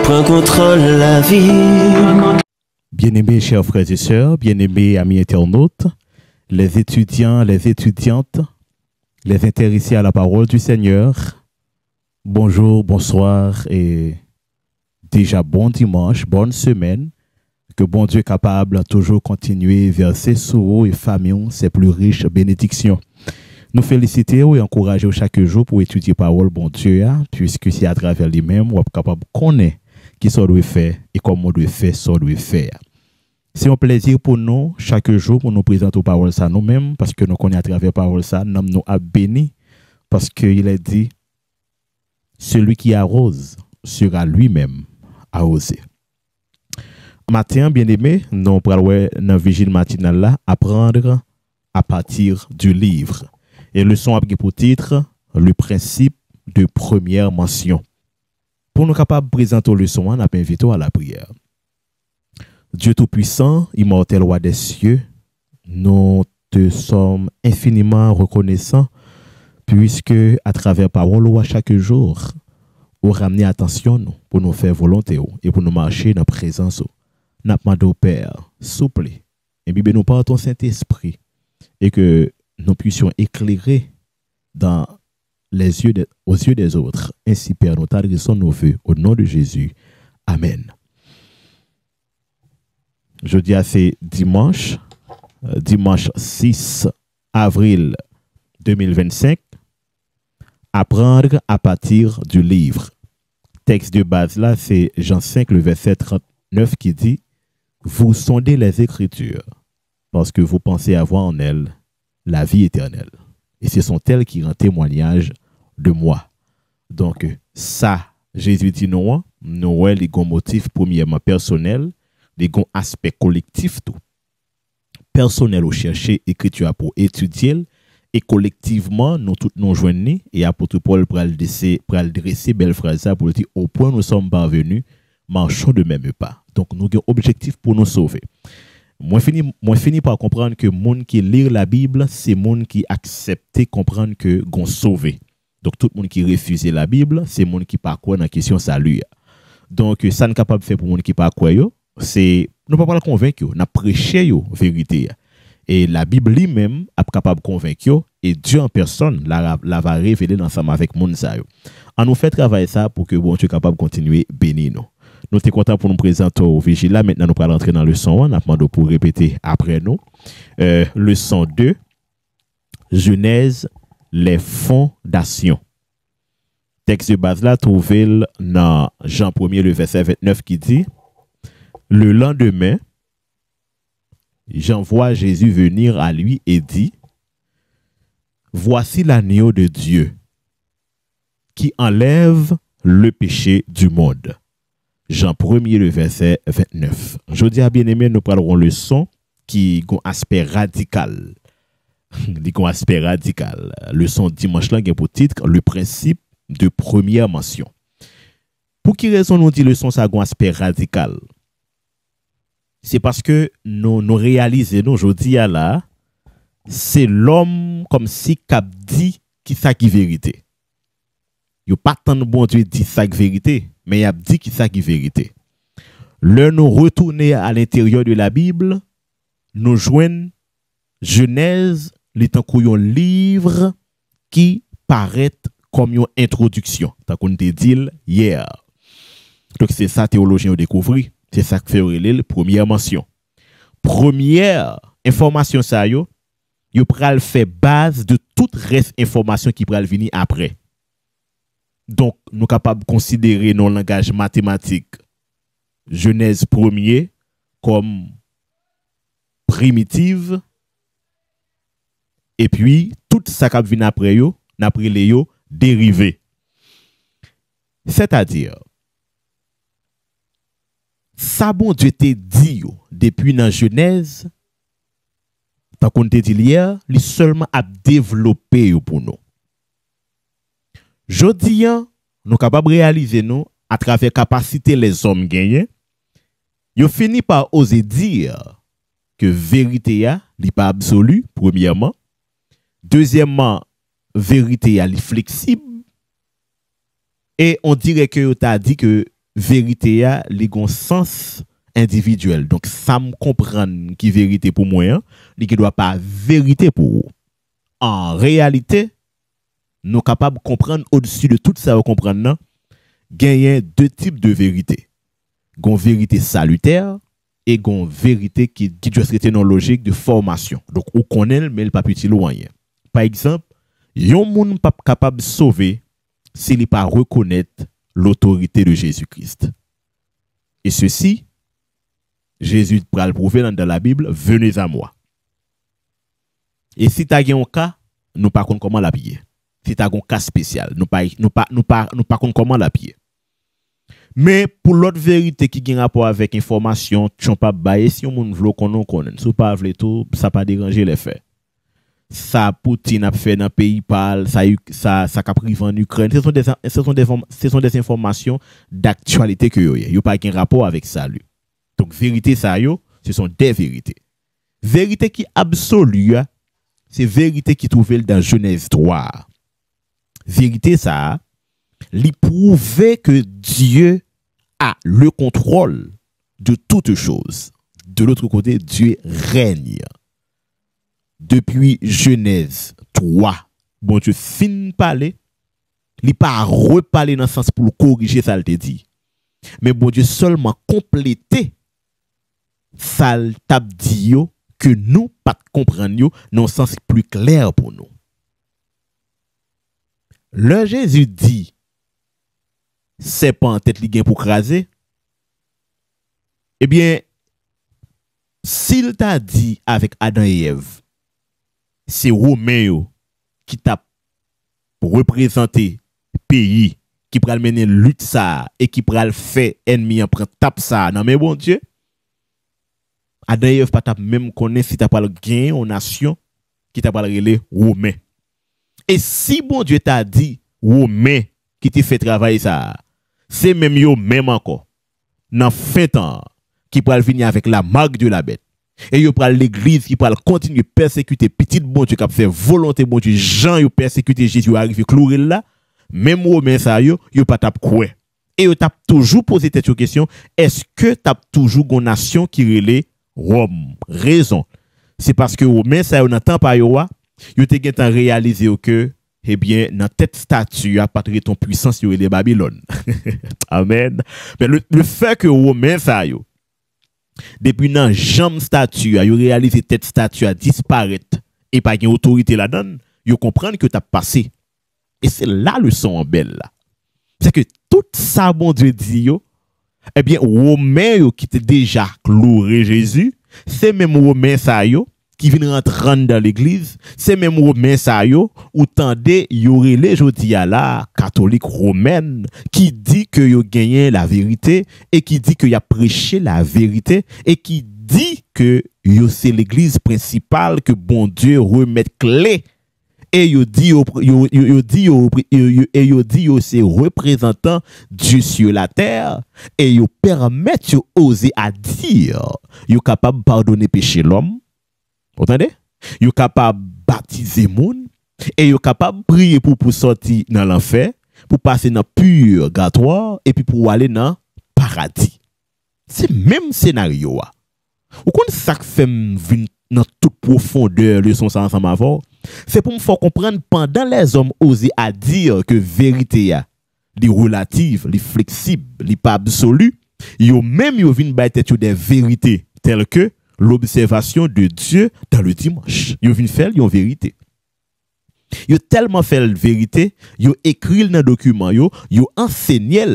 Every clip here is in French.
prend contrôle de la vie. Bien-aimés chers frères et sœurs, bien-aimés amis internautes, les étudiants, les étudiantes, les intéressés à la parole du Seigneur, bonjour, bonsoir et déjà bon dimanche, bonne semaine, que bon Dieu est capable de toujours continuer vers ses sourds et familles, ses plus riches bénédictions. Nous féliciter et encourager chaque jour pour étudier parole bon Dieu, puisque c'est à travers lui-même qu'on est capable de connaître qui ça doit faire et comment on doit faire ça doit faire. C'est un plaisir pour nous chaque jour pour nous présenter aux paroles ça nous-mêmes parce que nous connaissons à travers parole ça nous a béni parce qu'il est dit celui qui arrose sera lui-même arrosé. Matin bien-aimé, nous parlons dans vigile matinale là apprendre à partir du livre. Et le son a pour titre le principe de première mention. Pour nous capables de présenter le son, on a invité à la prière. Dieu Tout-Puissant, immortel roi des cieux, nous te sommes infiniment reconnaissants puisque à travers parole à chaque jour, vous ramenez attention nous, pour nous faire volonté et pour nous marcher dans la présence. Nous demandons au Père, souple, et bien nous par ton Saint-Esprit et que nous puissions éclairer dans les yeux aux yeux des autres. Ainsi, Père, nous t'adressons nos vœux au nom de Jésus. Amen. Jeudi, c'est dimanche 6 avril 2025. Apprendre à partir du livre. Texte de base là, c'est Jean 5, le verset 39 qui dit « Vous sondez les Écritures parce que vous pensez avoir en elles la vie éternelle. Et ce sont elles qui rendent témoignage de moi. » Donc, ça, Jésus dit non, nous les gon motif premièrement personnel, les gon aspect collectif tout. Personnel au chercher écriture pour étudier et collectivement nous tous nous joignons et apôtre Paul pour le dresser belle phrase pour dire au point nous sommes parvenus, marchons de même pas. Donc nous avons objectif pour nous sauver. Moi fini par comprendre que monde qui lit la Bible, c'est monde qui accepte comprendre que gon sauvé. Donc tout le monde qui refuse la Bible, c'est monde qui pas quoi dans question salut. Donc ça n'est capable de faire pour monde qui pas quoi yo, c'est nous pas convaincre yo, n'a prêcher yo vérité. Et la Bible lui-même est capable de convaincre yo et Dieu en personne la va révéler ensemble avec monde ça yo. On nous fait travailler ça pour que bon Dieu capable de continuer bénir nous. Nous sommes contents pour nous présenter au vigile là. Maintenant, nous allons entrer dans le son 1. Nous demandons pour répéter après nous. Le son 2. Genèse, les fondations. Texte de base là, trouvé dans Jean 1er, le verset 29 qui dit le lendemain, Jean voit Jésus venir à lui et dit voici l'agneau de Dieu qui enlève le péché du monde. Jean 1er, le verset 29. Je dis à bien-aimé, nous parlerons le son qui a un aspect radical. Le son dimanche là, pour titre, le principe de première mention. Pour qui raison nous dit le son ça a un aspect radical? C'est parce que nous réalisons, aujourd'hui là, c'est l'homme comme si cap dit qui ça qui vérité. Il n'y a pas tant de bon Dieu dit ça qui vérité. Mais il a dit qui ça qui vérité. Le nous retourner à l'intérieur de la Bible, nous joignons Genèse, l'étant un livre qui paraît comme une introduction. Tant qu'on te dit hier. Donc c'est ça théologien découvert, c'est ça que fait la première mention. Première information ça yo pral fait base de toute reste information qui pral venir après. Donc, nous sommes capables de considérer nos langages mathématiques Genèse 1er comme primitive. Et puis, tout ça qui vient après yo, n'après les yo, dérivé. C'est-à-dire, ça bon Dieu te dit yo, depuis dans Genèse, tant qu'on te dit hier, il seulement a développé yo pour nous. Jodi, nous sommes capables de réaliser nous à travers capacité les hommes gagnent. Ils finissent par oser dire que vérité n'est pas absolue, premièrement. Deuxièmement, vérité est flexible. Et on dirait que tu as dit que vérité a li gon sens individuel. Donc ça me comprendre qui vérité pour moi, hein, li qui doit pas vérité pour vous. En réalité, nous capables de comprendre au-dessus de tout ça, comprendre non, gagner deux types de vérité. Gon vérité salutaire et gon vérité qui doit être non logique de formation. Donc on connaît mais il pas petit loin. Par exemple, yon moun pas capable de sauver s'il n'est pas reconnaître l'autorité de Jésus-Christ. Et ceci, Jésus pral prouver dans la Bible, venez à moi. Et si tu as un cas, nous pas comment l'appuyer. Si tu as un cas spécial, nous pas comment l'appuyer. Mais pour l'autre vérité qui a rapport avec information, tu n'as pas baillé si on veut qu'on connaît. Si on pas veut tout, ça pas déranger les faits. Ça Poutine a fait dans le pays parle, ça a privé en Ukraine. Ce sont des informations d'actualité que il y a pas un rapport avec ça lui. Donc vérité ça yo, ce sont des vérités. Vérité qui absolue, c'est vérité qui trouvée dans Genèse 3. Vérité ça, lui prouver que Dieu a le contrôle de toutes choses. De l'autre côté, Dieu règne. Depuis Genèse 3, bon Dieu fin parler, il pas reparler dans le sens pour corriger ça le dit. Mais bon Dieu seulement compléter ça t'a dit que nous pas comprendre dans un sens plus clair pour nous. Le Jésus dit c'est pas en tête li gen pour craser. Eh bien s'il t'a dit avec Adam et Ève c'est Romain qui t'a représenté pays qui pral mener lutte ça et qui pral fait ennemi en prend tape ça non mais bon Dieu Adam et Ève pas t'a même connaît si t'a pas gain en nation qui t'a pas relé Romain et si bon Dieu t'a dit Romain qui t'a fait travailler ça c'est même yo même encore dans fin temps qui pral venir avec la marque de la bête. Et yo pral l'église qui pral continuer persécuter petit bon Dieu qui a fait volonté bon Dieu Jean yo persécuter Jésus arrivé clouer là même Romain ça yo pas tap quoi et yo tap toujours poser cette question est-ce que tap toujours une nation qui relait Rome raison c'est parce que Romain ça yo nan temps pa yo te gen tan réaliser que eh bien dans tête statue a pas ton puissance yo les Babylone amen mais le fait que Romain ça yo depuis nan jambe statue a yo réalisé tête statue a disparaître et pas une autorité là-dedans yo comprendre que t'as passé et c'est là le son en belle là c'est que tout ça bon Dieu dit yo eh bien Romain yo qui était déjà cloué Jésus c'est même Romain ça yo qui vient rentrer dans l'église c'est même Romain ça yo ou tendez yo relé jodi a la catholique romaine qui dit que yo gagné la vérité et qui dit que y a prêché la vérité et qui dit que yo c'est l'église principale que bon Dieu remet clé et yo dit c'est représentant Dieu sur la terre et yo permet yo oser à dire yo capable pardonner péché l'homme. Vous entendez? Vous êtes capable de baptiser moun et vous êtes capable de prier pour sortir dans l'enfer, pour passer dans le purgatoire et puis pour aller dans le paradis. C'est le même scénario. Vous connaissez ça que fait dans toute profondeur leçon ça ensemble avant? C'est pour me faire comprendre pendant les hommes osent à dire que vérité est relative, les flexible, les pas absolue, yo même yo vinn bay tête des vérités telles que l'observation de Dieu dans le dimanche. Yo vinn faire yon vérité. Yo tellement fait la vérité, yo écrit dans document yo enseigné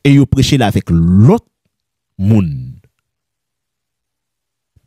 et yo prêché avec l'autre monde.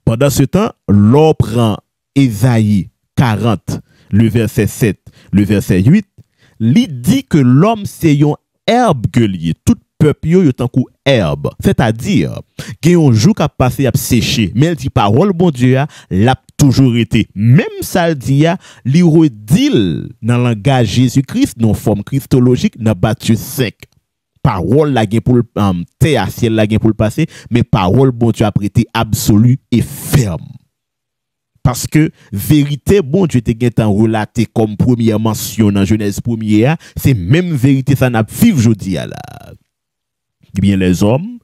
Pendant ce temps, l'on prend Ésaïe 40, le verset 7, le verset 8, li dit que l'homme c'est yon herbe que lié, tout peuple yo tant kou herbe, c'est-à-dire gen yon jou ka passé a séché, mais elle dit parole bon Dieu l'a toujours été. Même ça le dit li redil dans langage Jésus-Christ non forme christologique dans battu sec. Parole la gen pour terre à ciel la gen pour le passer, mais parole bon Dieu a prêté absolue et ferme. Parce que vérité bon Dieu te gen relaté comme première mention dans Genèse 1er, c'est même vérité ça n'a vivre jodi là. Eh bien, les hommes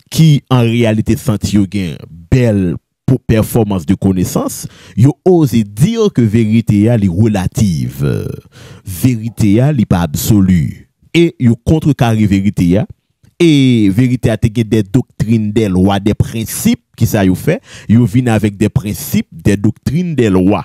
qui en réalité sentent une belle performance de connaissance, ils osent dire que vérité est relative. Vérité est pas absolue. Et ils contrecarrent vérité. Et vérité a des doctrines, des lois, des principes qui ça y fait. Ils viennent avec des principes, des doctrines, des lois.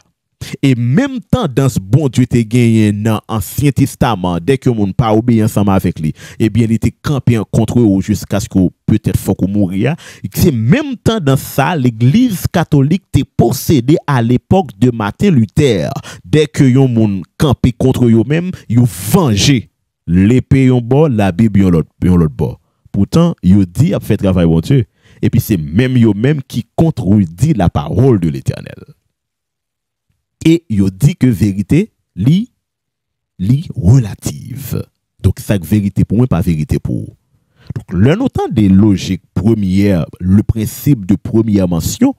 Et même tendance bon Dieu te gagné dans l'Ancien Testament, dès que moun pas obéi ensemble avec lui, eh bien il était campé contre eux jusqu'à ce que peut-être faut qu'on mourir. C'est même tendance ça l'église catholique t'est possédée à l'époque de Martin Luther. Dès que yon moun campé contre eux même, yon vengé l'épée yon bord, la Bible yon l'autre bord. Pourtant, yon dit a fait travail bon Dieu. Et puis c'est même yon même qui contredit la parole de l'Éternel. Et il dit que vérité li relative. Donc ça vérité pour moi pas vérité pour. Donc le notant des logiques premières, le principe de première mention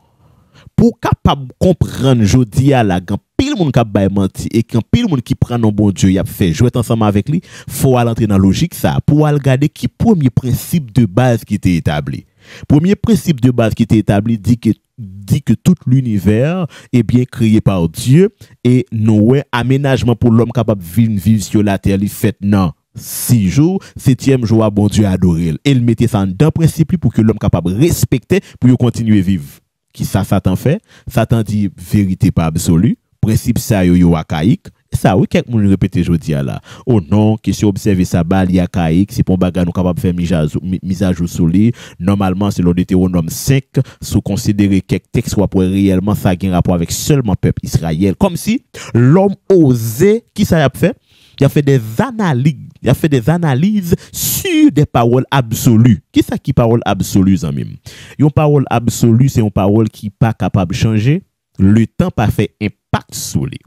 pour capable comprendre jodi à la grand pile monde qui ba menti et quand pile monde qui prend non bon Dieu y a fait jouer ensemble avec lui, faut aller entrer dans logique ça pour regarder qui premier principe de base qui était établi. Premier principe de base qui était établi dit que tout l'univers est bien créé par Dieu et nous aménagement pour l'homme capable de vivre sur la terre, il fait non 6 jours, 7e jour à bon Dieu adorer. Et il mettait ça dans principe pour que l'homme capable de respecter pour continuer à vivre. Qui ça Satan fait? Satan dit vérité pas absolue, principe ça yo archaïque. Ça oui quelqu'un nous répéter jodi là. Oh non, question observer ça bal archaïque, c'est pour bagarre nous capable faire mise à jour sur lui. Normalement c'est le Deutéronome 5, sous considérer quelques textes soit pour réellement ça gain rapport avec seulement peuple Israël. Comme si l'homme osait qui ça a fait? Il a fait des analyses sur des paroles absolues. Qui ça qui parole absolue amis? Une parole absolue c'est une parole qui pas capable de changer, le temps pas fait impact sur lui.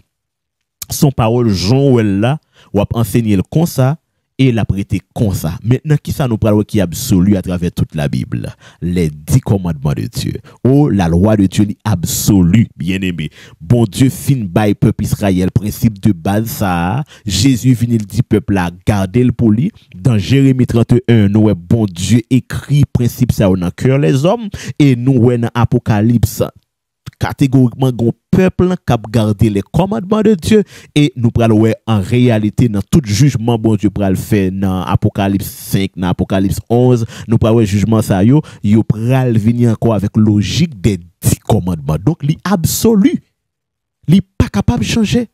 Son parole Jean là ou a enseigné le comme ça et l'a prêté comme ça. Maintenant qui ça nous parle qui est absolu à travers toute la Bible, les 10 commandements de Dieu. Oh la loi de Dieu est absolue, bien-aimé. Bon Dieu fin bail peuple Israël principe de base ça. Jésus vient il dit peuple là garder le pour lui. Dans Jérémie 31 nous bon Dieu écrit principe ça dans cœur les hommes et nous dans Apocalypse catégoriquement un peuple qui a gardé les commandements de Dieu et nous prenons en réalité dans tout jugement bon Dieu pral faire dans Apocalypse 5 dans Apocalypse 11 nous prenons jugement ça yo pral venir encore avec logique des 10 commandements donc li absolu li pas capable de changer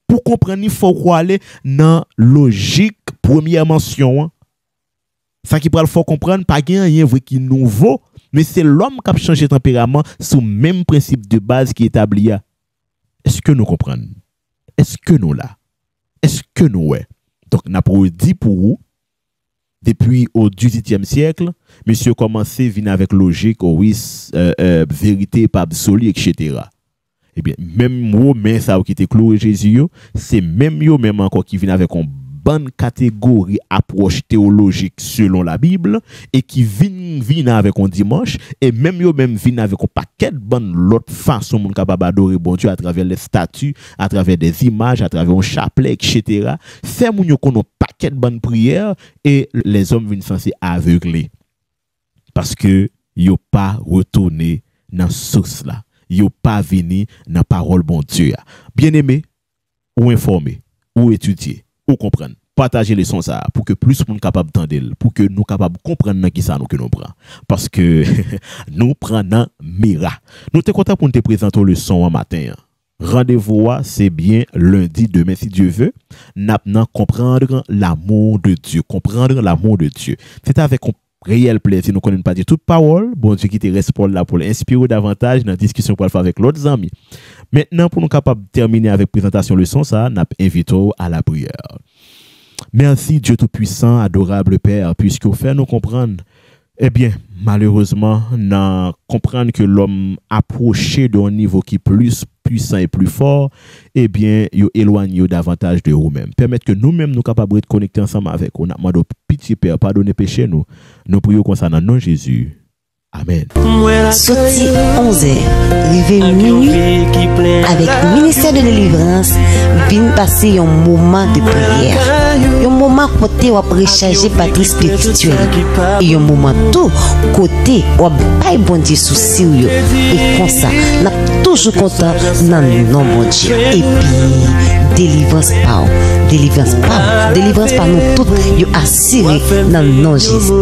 pour comprendre il faut aller dans logique première mention ça qui pral faut comprendre pas rien vrai qui nouveau. Mais c'est l'homme qui a changé de tempérament sous le même principe de base qui est établi. Est-ce que nous comprenons? Est-ce que nous là? Est-ce que nous ouais? Donc, nous avons dit pour vous, depuis au XVIIIe siècle, monsieur commencé à venir avec logique, vérité pas absolue, etc. Eh bien, même mot, mais ça qui était cloué Jésus, c'est même yo même encore qui vient avec un bonne catégorie approche théologique selon la Bible et qui viennent avec un dimanche et même yo même viennent avec un paquet de bonnes l'autre façon mon capable d'adorer bon Dieu à travers les statues, à travers des images, à travers un chapelet, etc. Fait moun yo qu'on a paquet de bonnes prières et les hommes viennent censés aveugler parce que yo pas retourné dans source là, yo pas venu dans parole bon Dieu. Bien-aimé, ou informer, ou étudier ou comprendre, partager les sons ça pour que plus monde capable d'entendre, pour que nous capable comprendre qui ça nous que nous prend parce que nous prenons mira. Nous sommes contents pour nous te présenter le son en matin. Rendez-vous c'est bien lundi demain si Dieu veut. Maintenant comprendre l'amour de Dieu, comprendre l'amour de Dieu. C'est avec un réel plaisir nous connaissons pas dire toute parole, bon Dieu qui te reste pour là pour l'inspirer davantage dans la discussion pour le faire avec l'autre amis. Maintenant, pour nous capables de terminer avec présentation leçon, ça, nous invitons à la prière. Merci Dieu Tout-Puissant, adorable Père, puisque vous faites nous comprendre, eh bien, malheureusement, nous comprendre que l'homme approché d'un niveau qui est plus puissant et plus fort, eh bien, il éloigne davantage de vous-même. Permettre que nous-mêmes nous capables de connecter ensemble avec vous. Nous demandons pitié, Père, pardonnez péché nous. Nous prions concernant nom Jésus. Amen. Sorti 11h, arrivé minuit avec ministère de délivrance vient passer un moment de prière. Un moment côté où on recharger batterie spirituelle. Et un moment tout côté où on bon Dieu souci. Et comme ça, on est toujours content dans le nom de Dieu. Et puis, délivrance par nous toutes, assuré dans le nom de Jésus.